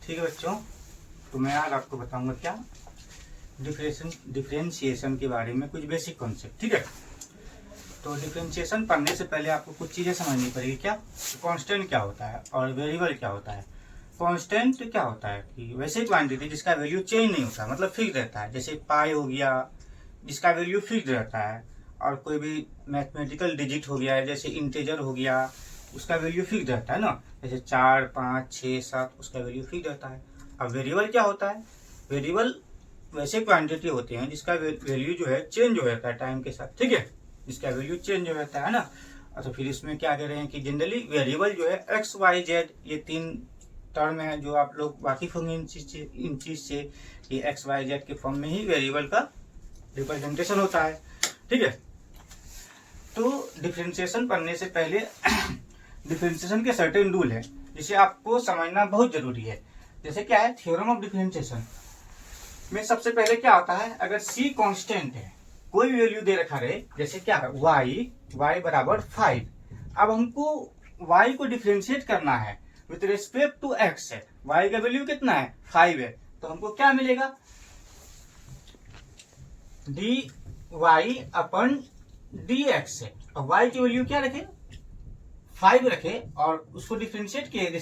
ठीक है बच्चों, तो मैं आज आपको बताऊंगा क्या डिफरेंशिएशन के बारे में कुछ बेसिक कॉन्सेप्ट। ठीक है, तो डिफरेंशिएशन पढ़ने से पहले आपको कुछ चीज़ें समझनी पड़ेगी। क्या कांस्टेंट क्या होता है और वेरिएबल क्या होता है। कांस्टेंट क्या होता है कि वैसे क्वांटिटी जिसका वैल्यू चेंज नहीं होता, मतलब फिक्स रहता है, जैसे पाई हो गया जिसका वैल्यू फिक्स रहता है, और कोई भी मैथमेटिकल डिजिट हो गया जैसे इंटीजर हो गया उसका वैल्यू फिक्स रहता है ना, जैसे 4, 5, 6, 7 उसका वैल्यू फिक्स रहता है। अब वेरिएबल क्या होता है, वेरिएबल वैसे क्वांटिटी होते हैं जिसका वैल्यू जो है चेंज हो जाता है टाइम के साथ। ठीक है, जिसका वैल्यू चेंज हो जाता है ना। तो फिर इसमें क्या कह रहे हैं कि जनरली वेरिएबल जो है एक्स वाई जेड, ये 3 टर्म है जो आप लोग वाकिफ होंगे इन चीज से कि एक्स वाई जेड के फॉर्म में ही वेरिएबल का रिप्रेजेंटेशन होता है। ठीक है, तो डिफरेंशिएशन पढ़ने से पहले डिफरेंशिएशन के सर्टेन रूल है जिसे आपको समझना बहुत जरूरी है। जैसे क्या है, थ्योरम ऑफ डिफरेंशिएशन में सबसे पहले क्या होता है, अगर c कांस्टेंट है, कोई भी वैल्यू दे रखा रहे, जैसे क्या है y बराबर 5। अब हमको y को डिफरेंशिएट करना है विथ रिस्पेक्ट टू x है, y का वैल्यू कितना है 5 है, तो हमको क्या मिलेगा dy अपन dx है। और y की वैल्यू क्या रखे 5 रखे और उसको डिफरेंशिएट किए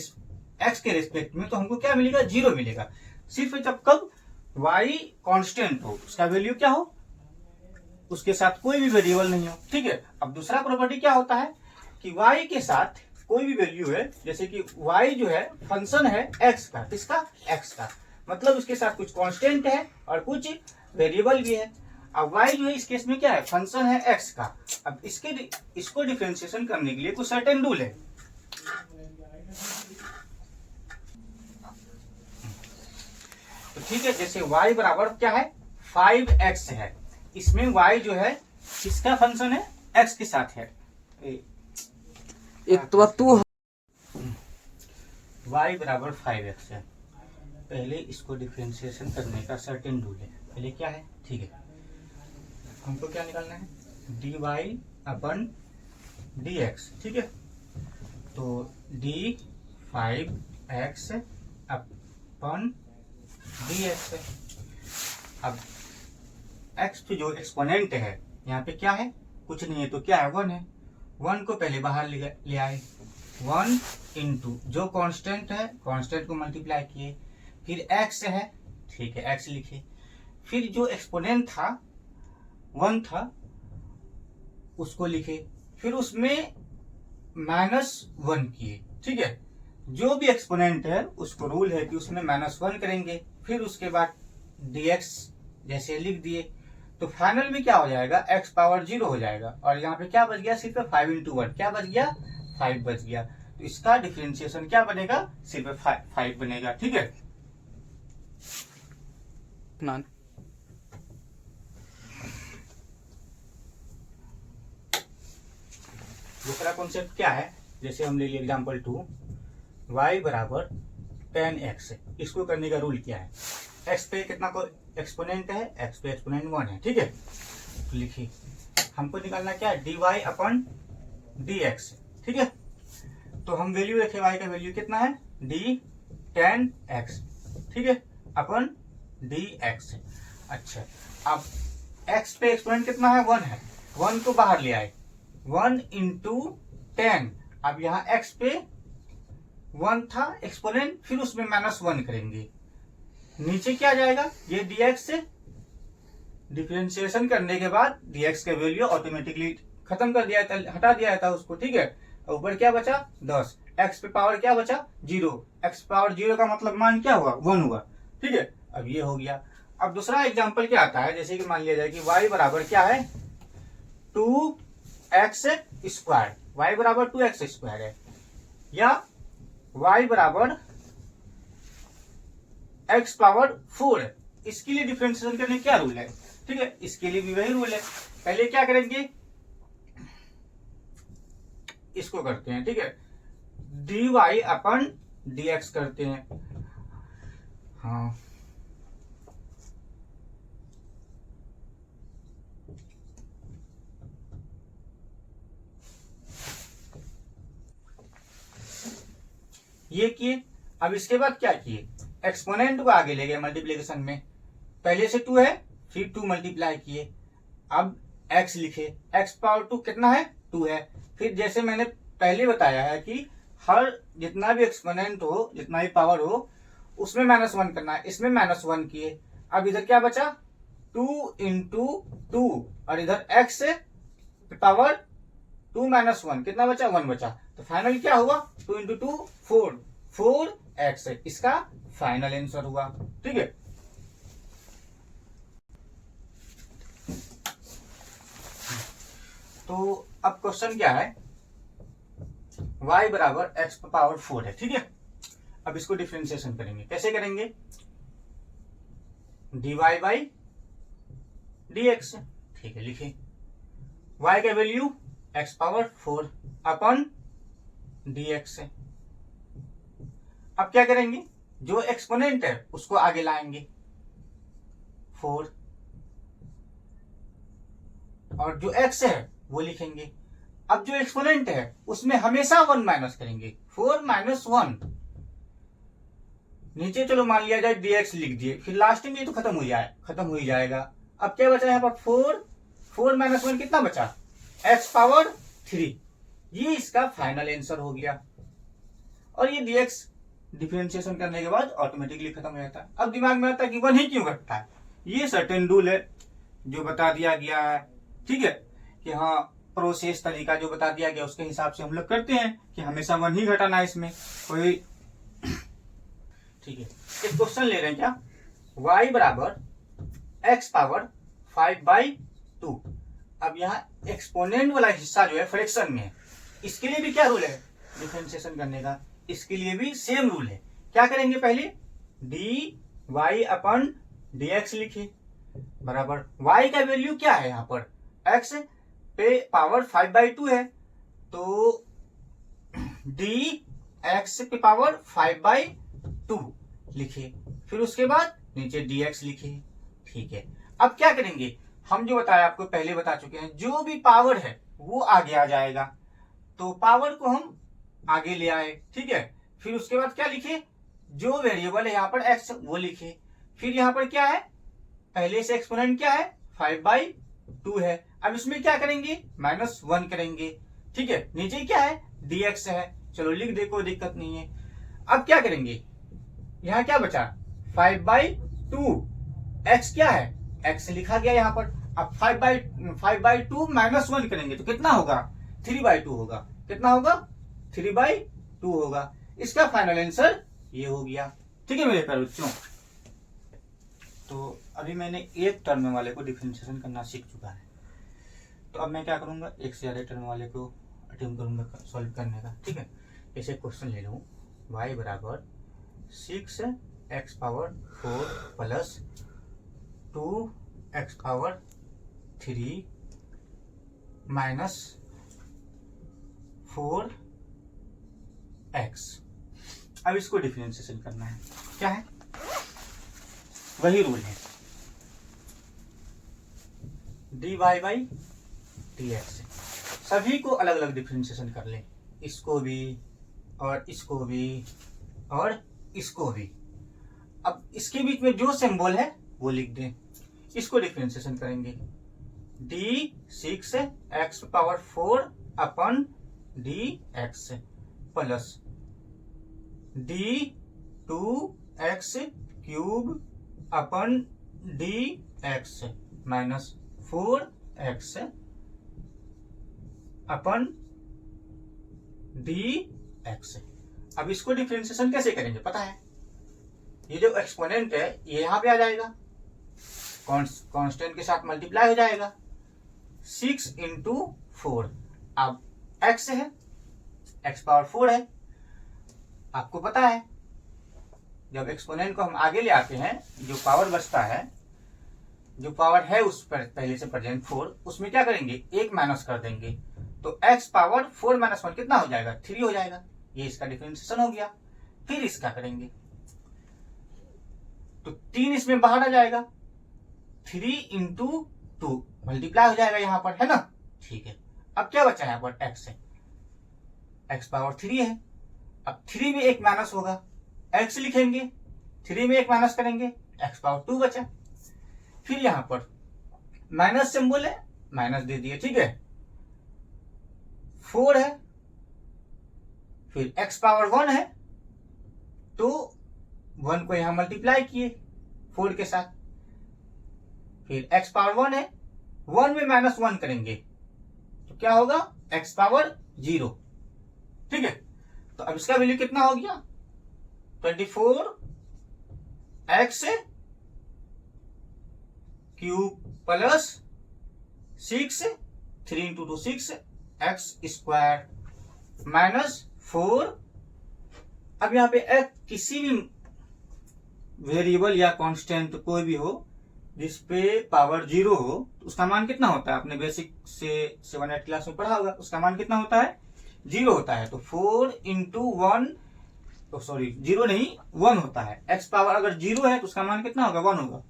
x के रिस्पेक्ट में, तो हमको क्या मिलेगा 0 मिलेगा। सिर्फ जब कब y कांस्टेंट हो, उसका वैल्यू क्या हो, उसके साथ कोई भी वेरिएबल नहीं हो। ठीक है, अब दूसरा प्रॉपर्टी क्या होता है कि y के साथ कोई भी वैल्यू है, जैसे कि y जो है फंक्शन है x का, किसका x का, मतलब उसके साथ कुछ कांस्टेंट है और कुछ वेरिएबल भी है। अब y जो है इस केस में क्या है, फंक्शन है x का। अब इसको डिफरेंशिएशन करने के लिए कुछ सर्टेन रूल है। तो ठीक है, जैसे y बराबर क्या है 5x है, इसमें y जो है किसका फंक्शन है x के साथ है। एक तो तू y बराबर 5x है। पहले इसको डिफरेंशिएशन करने का सर्टेन रूल है। पहले क्या है, ठीक है, हमको क्या निकालना है dy अपन dx। ठीक है, तो d5x अपन dx है। अब x पे जो एक्सपोनेंट है यहाँ पे क्या है, कुछ नहीं है, तो क्या है 1 है। 1 को पहले बाहर ले आए, 1 इंटू जो कांस्टेंट है, कांस्टेंट को मल्टीप्लाई किए, फिर x है, ठीक है x लिखे, फिर जो एक्सपोनेंट था 1 था उसको लिखे, फिर उसमें -1 किए। ठीक है, जो भी एक्सपोनेंट है उसको रूल है कि उसमें -1 करेंगे, फिर उसके बाद dx जैसे लिख दिए, तो फाइनल में क्या हो जाएगा x पावर 0 हो जाएगा। और यहाँ पे क्या बच गया, सिर्फ 5 इंटू 1 क्या बच गया 5 बच गया। तो इसका डिफरेंशिएशन क्या बनेगा, सिर्फ 5 बनेगा। ठीक है, दूसरा कॉन्सेप्ट क्या है, जैसे हम ले लिए एग्जाम्पल 2, y बराबर 10x। इसको करने का रूल क्या है, x पे कितना को एक्सपोनेंट है, x पे एक्सपोनेंट 1 है। ठीक है, तो लिखिए हमको निकालना क्या है dy अपन dx। ठीक है, तो हम वैल्यू रखे y का वैल्यू कितना है d10x। ठीक है, अपन dx। अच्छा, अब x पे एक्सपोनेंट कितना है 1 है, 1 को बाहर ले आए, 1 इंटू 10। अब यहाँ x पे 1 था एक्सपोनेंट, फिर उसमें -1 करेंगे, नीचे क्या जाएगा ये dx से डिफरेंशिएशन करने के बाद dx का वैल्यू ऑटोमेटिकली खत्म कर दिया था, हटा दिया था उसको। ठीक है, ऊपर क्या बचा 10, x पे पावर क्या बचा 0, x पावर 0 का मतलब मान क्या हुआ 1 हुआ। ठीक है, अब ये हो गया। अब दूसरा एग्जांपल क्या आता है, जैसे कि मान लिया जाए कि y बराबर क्या है 2x स्क्वायर, y बराबर 2x स्क्वायर है, या y बराबर x पावर 4 है। इसके लिए डिफरेंशिएशन करने क्या रूल है, ठीक है, इसके लिए भी वही रूल है। पहले क्या करेंगे, इसको करते हैं, ठीक है, dy अपन dx करते हैं। हाँ, ये किए। अब इसके बाद क्या किए, एक्सपोनेंट को आगे ले गए मल्टीप्लीकेशन में, पहले से 2 है फिर 2 मल्टीप्लाई किए, अब x लिखे, x पावर 2 कितना है 2 है। फिर जैसे मैंने पहले बताया है कि हर जितना भी एक्सपोनेंट हो, जितना भी पावर हो, उसमें -1 करना है, इसमें -1 किए। अब इधर क्या बचा 2 इंटू 2 और इधर x पावर 2 -1 कितना बचा 1 बचा, तो फाइनल क्या हुआ 2 इंटू 2 4, 4x इसका फाइनल आंसर हुआ। ठीक है, तो अब क्वेश्चन क्या है, y बराबर x पावर 4 है। ठीक है, अब इसको डिफरेंशिएशन करेंगे, कैसे करेंगे, dy बाई dx। ठीक है, लिखे y का वैल्यू x पावर 4 अपन dx है। अब क्या करेंगे, जो एक्सपोनेंट है उसको आगे लाएंगे 4 और जो x है वो लिखेंगे। अब जो एक्सपोनेंट है उसमें हमेशा 1 माइनस करेंगे, 4 माइनस 1 नीचे चलो मान लिया जाए dx लिख दिए, फिर लास्ट में ये तो खत्म हो ही जाएगा। अब क्या बचा यहाँ पर 4 माइनस 1 कितना बचा x पावर 3, ये इसका फाइनल आंसर हो गया। और ये dx डिफरेंशिएशन करने के बाद ऑटोमेटिकली खत्म हो जाता है। अब दिमाग में आता है कि 1 ही क्यों घटता है, ये सर्टेन रूल है जो बता दिया गया है। ठीक है, कि हाँ प्रोसेस तरीका जो बता दिया गया उसके हिसाब से हम लोग करते हैं कि हमेशा 1 ही घटाना है इसमें कोई। ठीक है, एक क्वेश्चन ले रहे हैं क्या, y बराबर x पावर 5/2। अब यहाँ एक्सपोनेंट वाला हिस्सा जो है फ्रैक्शन में है, इसके लिए भी क्या रूल है डिफरेंशिएशन करने का, इसके लिए भी सेम रूल है। क्या करेंगे, पहले dy अपन dx लिखे बराबर y का वैल्यू क्या है, यहाँ पर x पे पावर 5/2 है, तो dx पे पावर 5/2 लिखे, फिर उसके बाद नीचे dx लिखे। ठीक है, अब क्या करेंगे, हम जो बताया आपको पहले बता चुके हैं, जो भी पावर है वो आगे आ जाएगा, तो पावर को हम आगे ले आए। ठीक है, फिर उसके बाद क्या लिखे, जो वेरिएबल है यहाँ पर x वो लिखे। फिर यहाँ पर क्या है, पहले से एक्सपोनेंट क्या है 5/2 है, अब इसमें क्या करेंगे -1 करेंगे। ठीक है, नीचे क्या है dx है, चलो लिख दे कोई दिक्कत नहीं है। अब क्या करेंगे, यहाँ क्या बचा 5/2, x क्या है x लिखा गया यहाँ पर। अब 5/2 -1 करेंगे तो कितना होगा 3/2 होगा, कितना होगा 3/2 होगा, इसका फाइनल आंसर ये हो गया। ठीक है मेरे प्यारे बच्चों, तो अभी मैंने एक टर्म वाले को डिफरेंशिएशन करना सीख चुका है, तो अब मैं क्या करूंगा एक से ज्यादा टर्म वाले को अटेम्प्ट करूंगा सॉल्व करने का। ठीक है, ऐसे क्वेश्चन ले लूँ, y बराबर 6x power 4 plus 2x power 3 minus 4x। अब इसको डिफरेंशिएशन करना है, क्या है वही रूल है dy बाई dx। सभी को अलग अलग डिफरेंशिएशन कर लें, इसको भी और इसको भी और इसको भी। अब इसके बीच में जो सिंबल है वो लिख दें, इसको डिफरेंशिएशन करेंगे d6x पावर 4 अपन dx प्लस d2x क्यूब अपन dx माइनस 4x अपन dx। अब इसको डिफरेंशिएशन कैसे करेंगे पता है, ये जो एक्सपोनेंट है ये यहां पे आ जाएगा, कांस्टेंट के साथ मल्टीप्लाई हो जाएगा, 6 इंटू 4। अब x है, x पावर 4 है, आपको पता है जब एक्सपोनेंट को हम आगे ले आते हैं जो पावर बचता है, जो पावर है उस पर पहले से प्रेजेंट 4, उसमें क्या करेंगे एक माइनस कर देंगे, तो x पावर 4 माइनस 1 कितना हो जाएगा 3 हो जाएगा, ये इसका डिफरेंशिएशन हो गया। फिर इसका करेंगे तो 3 इसमें बाहर आ जाएगा, 3 इंटू 2 मल्टीप्लाई हो जाएगा यहाँ पर, है ना। ठीक है, अब क्या बचा यहाँ पर x है, x पावर 3 है, अब 3 में एक माइनस होगा, x लिखेंगे 3 में 1 माइनस करेंगे, x पावर 2 बचा। फिर यहां पर माइनस सिंबल है, माइनस दे दिए, ठीक है। 4 है, फिर x पावर 1 है, तो 1 को यहां मल्टीप्लाई किए 4 के साथ, फिर x पावर 1 है, 1 में माइनस 1 करेंगे तो क्या होगा, x पावर 0, ठीक है। तो अब इसका वैल्यू कितना हो गया, 24x cube plus 6, 3 into 2 6 x square minus 4। अब यहाँ पे किसी भी वेरिएबल या कांस्टेंट कोई भी हो जिसपे पावर 0 हो तो उसका मान कितना होता है, आपने बेसिक से 7-8 क्लास में पढ़ा होगा, उसका मान कितना होता है, 0 होता है। तो 4 इंटू 1, सॉरी 0 नहीं 1 होता है। x पावर अगर 0 है तो उसका मान कितना होगा, 1 होगा।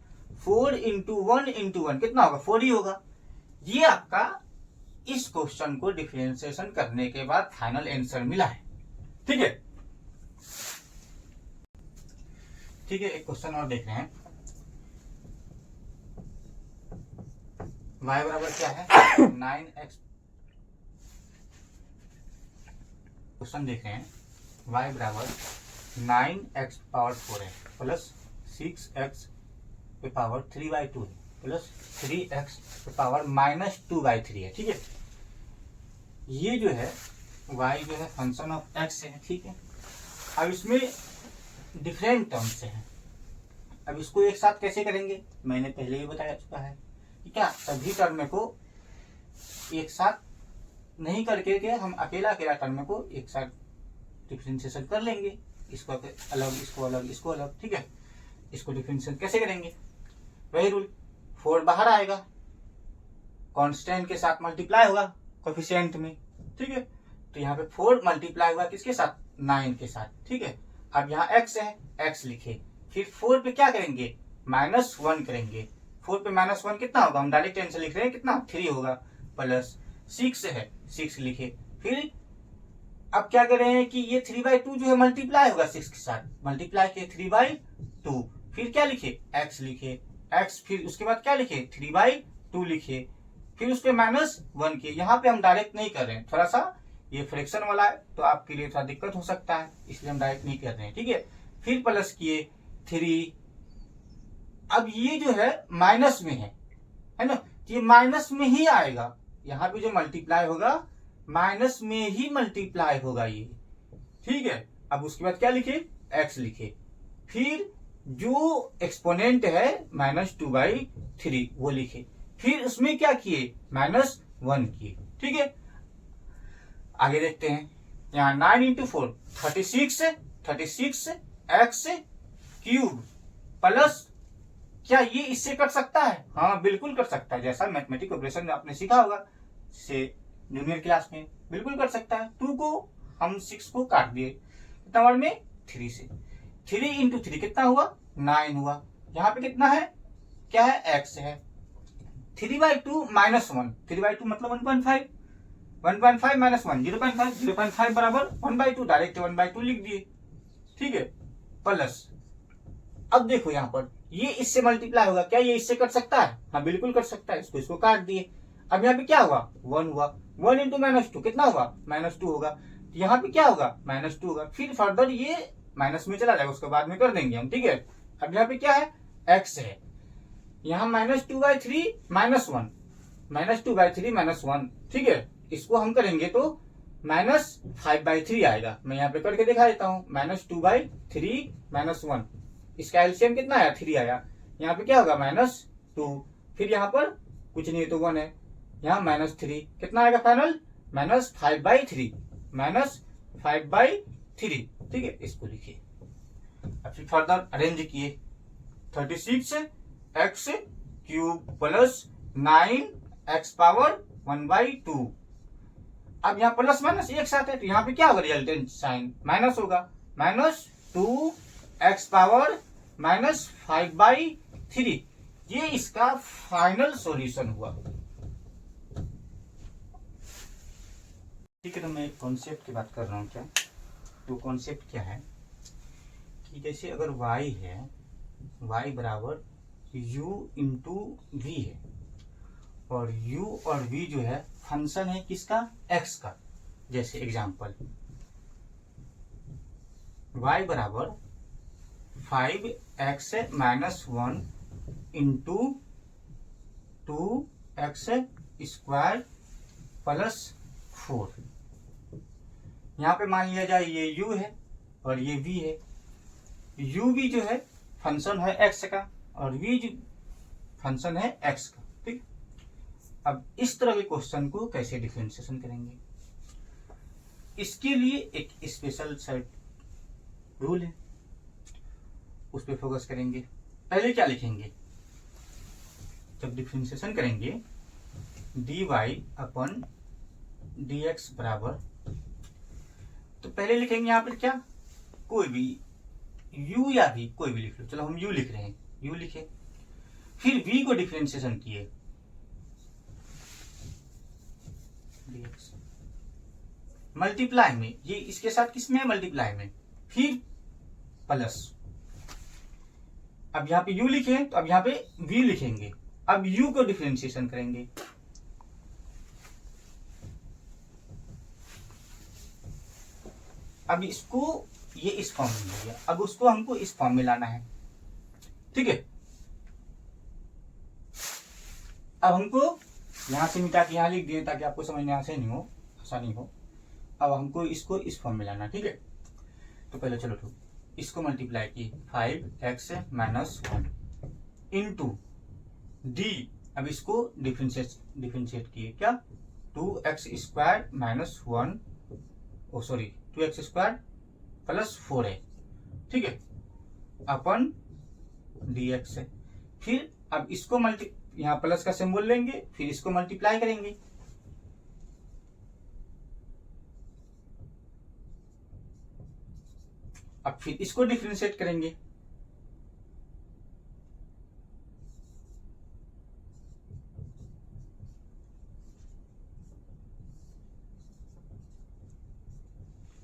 4 इंटू 1 इंटू 1 कितना होगा, 4 ही होगा। ये आपका इस क्वेश्चन को डिफरेंशिएशन करने के बाद फाइनल आंसर मिला है, ठीक है। ठीक है, एक क्वेश्चन और देख रहे हैं। y बराबर क्या है, 9x। क्वेश्चन देख रहे हैं, y बराबर 9x पावर 4 है प्लस 6x पे पावर 3/2 है प्लस 3x पे पावर माइनस 2/3 है, ठीक है। ये जो है y जो है फंक्शन ऑफ x है, ठीक है। अब इसमें डिफरेंट टर्म से है, अब इसको एक साथ कैसे करेंगे, मैंने पहले ही बताया चुका है कि क्या सभी टर्म को एक साथ नहीं करके के हम अकेला अकेला टर्म को एक साथ डिफरेंशिएशन कर लेंगे, इसको अलग इसको अलग इसको अलग, ठीक है। इसको डिफरेंशिएशन कैसे करेंगे, वही रूल, 4 बाहर आएगा, कांस्टेंट के साथ मल्टीप्लाई होगा कोफिशिएंट में, ठीक है। तो यहाँ पे 4 मल्टीप्लाई हुआ किसके साथ, 9 के साथ, ठीक है। अब यहाँ x है, x लिखे, फिर 4 पे क्या करेंगे, -1 करेंगे। 4 पे -1 कितना होगा, हम डायरेक्ट आंसर लिख रहे हैं, कितना 3 होगा, प्लस 6 है, 6 लिखे। फिर अब क्या कर रहे हैं कि ये 3/2 जो है मल्टीप्लाई होगा 6 के साथ, मल्टीप्लाई किए 3/2, फिर क्या लिखे, x लिखे, x फिर उसके बाद क्या लिखे, 3/2 लिखे, फिर उसके -1 किए। यहाँ पे हम डायरेक्ट नहीं कर रहे हैं, थोड़ा सा ये फ्रैक्शन वाला है तो आपके लिए थोड़ा दिक्कत हो सकता है, इसलिए हम डायरेक्ट नहीं कर रहे हैं, ठीक है। फिर प्लस किए 3, अब ये जो है माइनस में है ना, ये माइनस में ही आएगा, यहाँ पे जो मल्टीप्लाई होगा माइनस में ही मल्टीप्लाई होगा ये, ठीक है। अब उसके बाद क्या लिखे, x लिखे, फिर जो एक्सपोनेंट है -2/3 वो लिखे, फिर उसमें क्या किए, -1 किए, ठीक है। आगे देखते हैं, यहाँ 9 इंटू 4 36 x क्यूब प्लस, क्या ये इससे कट सकता है, हाँ बिल्कुल कर सकता है, जैसा मैथमेटिक ऑपरेशन में आपने सीखा होगा से जूनियर क्लास में, बिल्कुल कर सकता है। 2 को हम 6 को काट दिए, कितना में 3 से, 3 इंटू 3 कितना हुआ, 9 हुआ। यहाँ पे कितना है, क्या है, x है, 3/2 -1, 3/2 मतलब 1.5, 1.5 -1 0.5, 0.5 बराबर 1/2, डायरेक्ट 1/2 लिख दिए, ठीक है। प्लस अब देखो यहाँ पर ये इससे मल्टीप्लाई होगा, क्या ये इससे कट सकता है, हाँ बिल्कुल कट सकता है, इसको काट दिए। अब यहाँ पे क्या हुआ, 1 हुआ, 1 इंटू -2 कितना होगा, -2 होगा। तो यहाँ पे क्या होगा, -2 होगा, फिर फर्दर ये माइनस में चला जाएगा, उसको बाद में कर देंगे हम, ठीक है। अब यहाँ पे क्या है, x है, यहाँ -2/3 -1, -2/3 -1, ठीक है। इसको हम करेंगे तो -5/3 आएगा, मैं यहाँ पे करके दिखा देता हूँ, -2/3 -1, इसका एलसीएम कितना आया, 3 आया। यहाँ पे क्या होगा, -2, फिर यहाँ पर कुछ नहीं तो 1 है, यहाँ -3, कितना आएगा फाइनल, -5/3, -5/3, ठीक है। इसको लिखिए, अब फिर फर्दर अरेंज किए, 36 x cube plus 9x power 1/2। अब यहाँ प्लस माइनस एक साथ है तो यहाँ पे क्या होगा, रिजल्टेंट साइन माइनस होगा, -2x पावर -5/3, ये इसका फाइनल सॉल्यूशन हुआ, ठीक है। तो मैं कॉन्सेप्ट की बात कर रहा हूँ, क्या तो कॉन्सेप्ट क्या है कि जैसे अगर y है, y बराबर u इंटू वी है, और u और v जो है फंक्शन है किसका, x का। जैसे एग्जांपल y बराबर 5x minus 1 into 2x square plus 4। यहाँ पे मान लिया जाए ये u है और ये v है। u भी जो है फंक्शन है x का और v जो फंक्शन है x का। ठीक, अब इस तरह के क्वेश्चन को कैसे डिफरेंशिएशन करेंगे, इसके लिए एक स्पेशल सेट रूल है, उस पर फोकस करेंगे। पहले क्या लिखेंगे, जब डिफरेंशिएशन करेंगे dy अपन dx बराबर, तो पहले लिखेंगे यहाँ पर क्या, कोई भी u या v कोई भी लिख लो। चलो हम u लिख रहे हैं, u लिखे, फिर v को डिफरेंशिएशन किए dx मल्टीप्लाई में, ये इसके साथ किसमें है, मल्टीप्लाई में, फिर प्लस। अब यहाँ पे u लिखे तो अब यहाँ पे v लिखेंगे। अब u को डिफरेंशिएशन करेंगे, अब इसको ये इस फॉर्म में हो गया, अब उसको हमको इस फॉर्म में लाना है। ठीक है, अब हमको यहां से मिटा के यहां लिख दिए ताकि आपको समझने आसानी हो। अब हमको इसको इस फॉर्म में लाना। ठीक है, तो पहले चलो तो इसको मल्टीप्लाई किए 5x माइनस 1 इंटू डी, अब इसको डिफरेंशिएट किए क्या, 2x स्क्वायर माइनस 1, ओ सॉरी 2x स्क्वायर प्लस 4 है। ठीक है, अपन dx है, फिर अब इसको यहाँ प्लस का सिंबल लेंगे, फिर इसको मल्टीप्लाई करेंगे। अब फिर इसको डिफरेंशिएट करेंगे,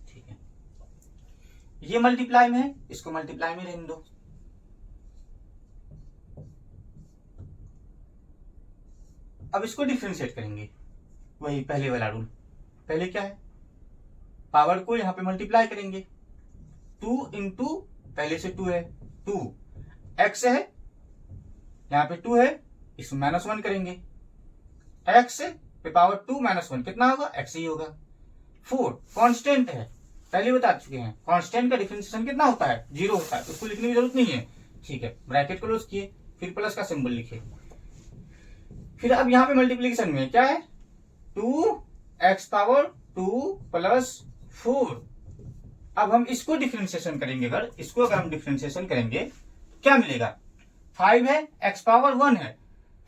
ठीक है, ये मल्टीप्लाई में है, इसको मल्टीप्लाई में रहने दो। अब इसको डिफरेंशिएट करेंगे, वही पहले वाला रूल। पहले क्या है, पावर को यहां पे मल्टीप्लाई करेंगे, 2 इंटू, पहले से 2 है, 2 x है, यहां पे 2 है, इसमें माइनस 1 करेंगे, x पे पावर 2 माइनस 1 कितना होगा, x ही होगा। 4 कांस्टेंट है, पहले बता चुके हैं, कांस्टेंट का डिफरेंशिएशन कितना होता है, 0 होता है, उसको लिखने की जरूरत नहीं है। ठीक है, ब्रैकेट क्लोज किए, फिर प्लस का सिंबल लिखे, फिर अब यहां पे मल्टीप्लीकेशन में क्या है, 2x पावर 2 प्लस 4। अब हम इसको डिफरेंशिएशन करेंगे, अगर हम डिफरेंशिएशन करेंगे क्या मिलेगा, 5 है, x पावर 1 है,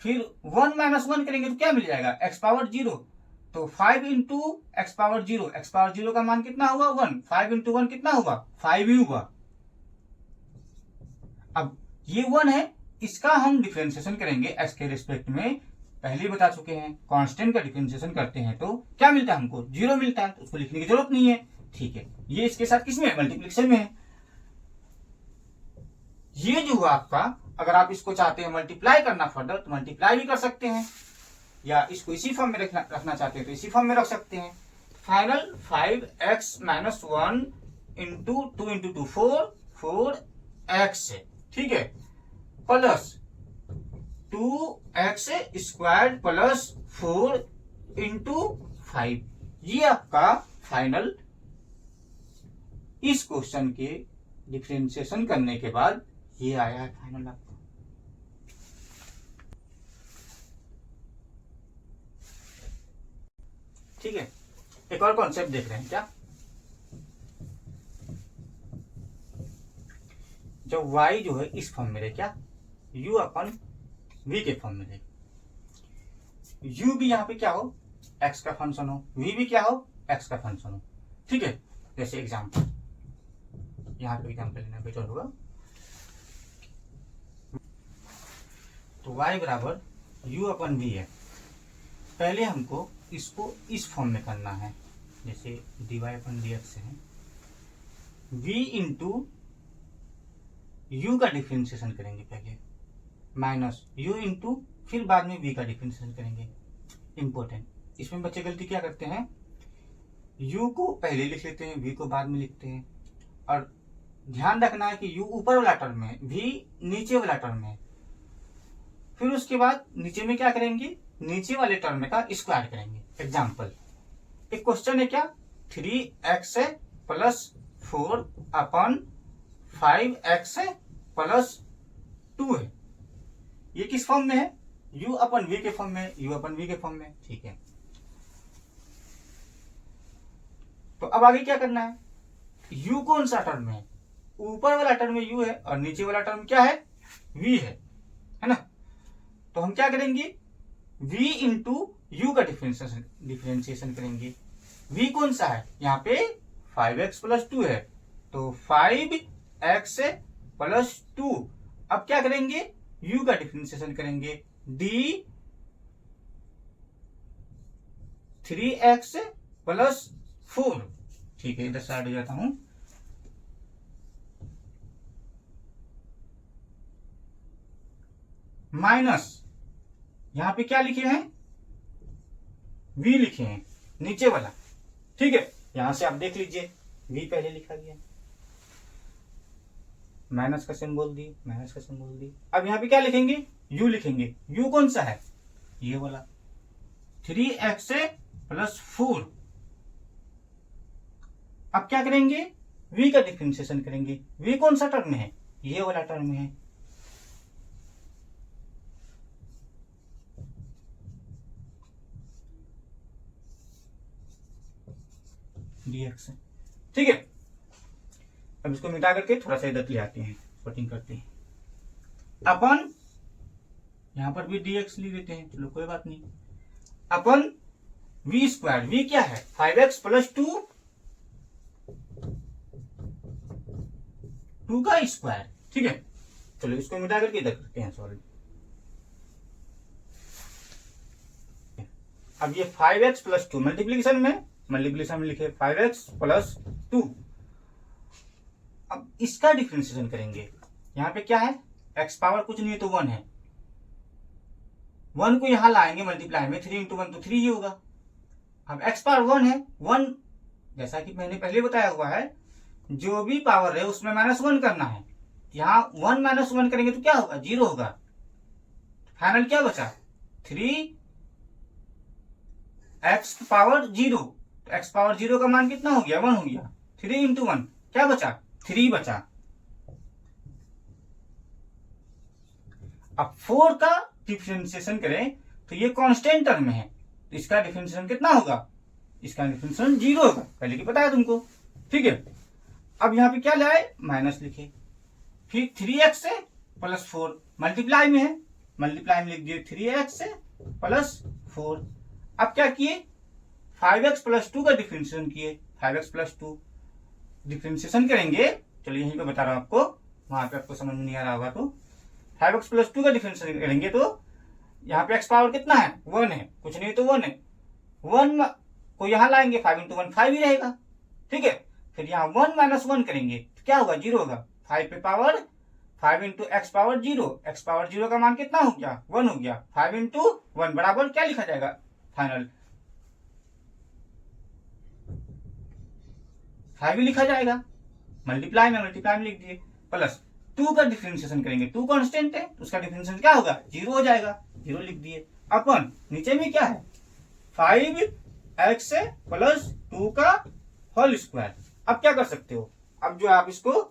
फिर 1 माइनस 1 करेंगे तो क्या मिल जाएगा, x पावर 0। तो 5 into x power 0, x power 0 का मान कितना हुआ, 1, 5 इंटू 1 कितना हुआ, 5 ही हुआ। अब ये 1 है, इसका हम डिफरेंशिएशन करेंगे x के रिस्पेक्ट में, पहले बता चुके हैं, कांस्टेंट का डिफरेंशिएशन करते हैं तो क्या मिलता है हमको, 0 मिलता है, तो उसको लिखने की जरूरत नहीं है। ठीक है, ये इसके साथ किसमें है, मल्टीप्लिकेशन में है। ये जो हुआ आपका, अगर आप इसको चाहते हैं मल्टीप्लाई करना फर्दर तो मल्टीप्लाई भी कर सकते हैं, या इसको इसी फॉर्म में रखना चाहते हैं तो इसी फॉर्म में रख सकते हैं। Final 5x minus 1 into 2 into 2 4x है। ठीक है, plus 2x square plus 4 into 5, ये आपका फाइनल इस क्वेश्चन के डिफरेंशिएशन करने के बाद ये आया है फाइनल आपका। ठीक है, एक और कॉन्सेप्ट देख रहे हैं क्या, जब y जो है इस फॉर्म में रहे, क्या u अपन v के फॉर्म में रहे, u भी यहाँ पे क्या हो, x का फंक्शन हो, v भी क्या हो, x का फंक्शन हो। ठीक है, जैसे एग्जाम्पल, यहाँ पे एग्जाम्पल लेना बेटर होगा। तो y बराबर u अपन v है, पहले हमको इसको इस फॉर्म में करना है, जैसे dy अपन dx है, v इंटू u का डिफरेंशिएशन करेंगे पहले, माइनस u इंटू फिर बाद में v का डिफरेंशिएशन करेंगे। इंपॉर्टेंट, इसमें बच्चे गलती क्या करते हैं, u को पहले लिख लेते हैं, v को बाद में लिखते हैं। और ध्यान रखना है कि u ऊपर वाला टर्म है, v नीचे वाला टर्म है। फिर उसके बाद नीचे में क्या करेंगे, नीचे वाले टर्म का स्क्वायर करेंगे। एग्जाम्पल, एक क्वेश्चन है क्या, 3x प्लस 4 अपन 5x प्लस 2 है। ये किस फॉर्म में है, u अपन v के फॉर्म में, u अपन v के फॉर्म में। ठीक है, तो अब आगे क्या करना है, u कौन सा टर्म है, ऊपर वाला टर्म में u है और नीचे वाला टर्म क्या है, v है ना। तो हम क्या करेंगे, v इंटू यू का डिफरेंशिएशन करेंगे। v कौन सा है, यहाँ पे 5x प्लस 2 है, तो 5x प्लस 2। अब क्या करेंगे, u का डिफरेंशिएशन करेंगे, d 3x प्लस 4। ठीक है, इधर साइड हो जाता हूं। माइनस, यहां पे क्या लिखे हैं, v लिखे हैं नीचे वाला। ठीक है, यहां से आप देख लीजिए v पहले लिखा गया, माइनस का सिंबल दी, माइनस का सिंबल दी। अब यहां पे क्या लिखेंगे, u लिखेंगे। u कौन सा है, ये वाला 3x प्लस 4। अब क्या करेंगे, v का डिफरेंशिएशन करेंगे। v कौन सा टर्म में है, ये वाला टर्म में है। dx, ठीक है। अब इसको मिटा करके थोड़ा सा इधर ले आते हैं, सॉर्टिंग करते हैं। अपन यहां पर भी dx लिख देते हैं, चलो कोई बात नहीं। अपन v स्क्वायर, v क्या है, 5x प्लस 2 का स्क्वायर। ठीक है, चलो इसको मिटा करके इधर करते हैं, सॉरी। अब ये 5x प्लस 2 मल्टीप्लीकेशन में लिखे 5x प्लस 2। अब इसका डिफरेंशिएशन करेंगे। यहाँ पे क्या है, x पावर कुछ नहीं है तो 1 है, 1 को यहां लाएंगे मल्टीप्लाई में, 3 इंटू 1 तो 3 ही होगा। अब x पावर 1 है, 1 जैसा कि मैंने पहले बताया हुआ है, जो भी पावर है उसमें -1 करना है। यहाँ 1 - 1 करेंगे तो क्या होगा, 0 होगा। फाइनल क्या बचा, 3x पावर 0। तो x पावर 0 का मान कितना हो गया, 1 हो गया। 3 इंटू 1 क्या बचा, 3 बचा। अब 4 का डिफरेंशिएशन करें तो ये कांस्टेंट टर्म है, तो इसका डिफरेंशिएशन कितना होगा, इसका डिफरेंशिएशन 0 होगा, पहले की पता है तुमको। ठीक है, अब यहाँ पे क्या लाए, माइनस लिखे, फिर 3x प्लस 4 मल्टीप्लाई में है, मल्टीप्लाई में लिख दिए 3x प्लस 4। अब क्या किए, 5x प्लस 2 का डिफरेंशिएशन किए, 5x प्लस 2 डिफरेंशिएशन करेंगे। चलिए यहीं पे बता रहा हूं आपको, वहां पे आपको समझ में नहीं आ रहा होगा। तो 5x प्लस 2 का डिफरेंशिएशन करेंगे तो यहाँ पे x पावर कितना है, 1 है, कुछ नहीं तो 1 है। 1 को यहाँ लाएंगे, 5 इंटू 1 5 ही रहेगा। ठीक है, फिर यहाँ 1 - 1 करेंगे तो क्या होगा, 0 होगा। 5 पे power 5 into x power 0, x power 0 का मान कितना हो गया, 1 हो गया। 5 इंटू 1 बराबर क्या लिखा जाएगा, फाइनल 5 ही लिखा जाएगा। मल्टीप्लाई में लिख दिए, प्लस 2 का डिफरेंशिएशन करेंगे, 2 कांस्टेंट है तो उसका डिफरेंशिएशन क्या होगा, 0 हो जाएगा, 0 लिख दिए। अपन नीचे में क्या है, 5x प्लस 2 का होल स्क्वायर। अब क्या कर सकते हो, अब जो आप इसको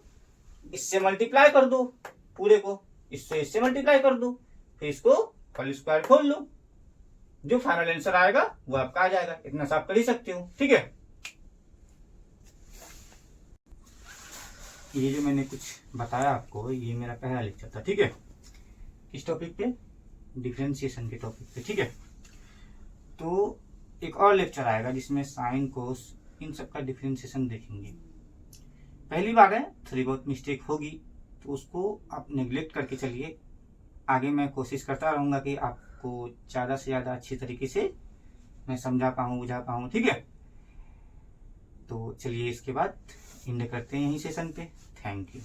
इससे मल्टीप्लाई कर दो, पूरे को इससे मल्टीप्लाई कर दो, फिर इसको होल स्क्वायर खोल लो, जो फाइनल आंसर आएगा वो आपका आ जाएगा। इतना सा आप कर ही सकते हो। ठीक है, ये जो मैंने कुछ बताया आपको, ये मेरा पहला लेक्चर था। ठीक है, किस टॉपिक पे, डिफरेंशिएशन के टॉपिक पे। ठीक है, तो एक और लेक्चर आएगा जिसमें साइन कोस इन सब का डिफरेंशिएशन देखेंगे। पहली बार है, थोड़ी बहुत मिस्टेक होगी तो उसको आप नेग्लेक्ट करके चलिए। आगे मैं कोशिश करता रहूंगा कि आपको ज़्यादा से ज़्यादा अच्छी तरीके से मैं समझा पाऊँ, बुझा पाऊँ। ठीक है, तो चलिए इसके बाद एंड करते हैं यहीं सेशन पे। Thank you.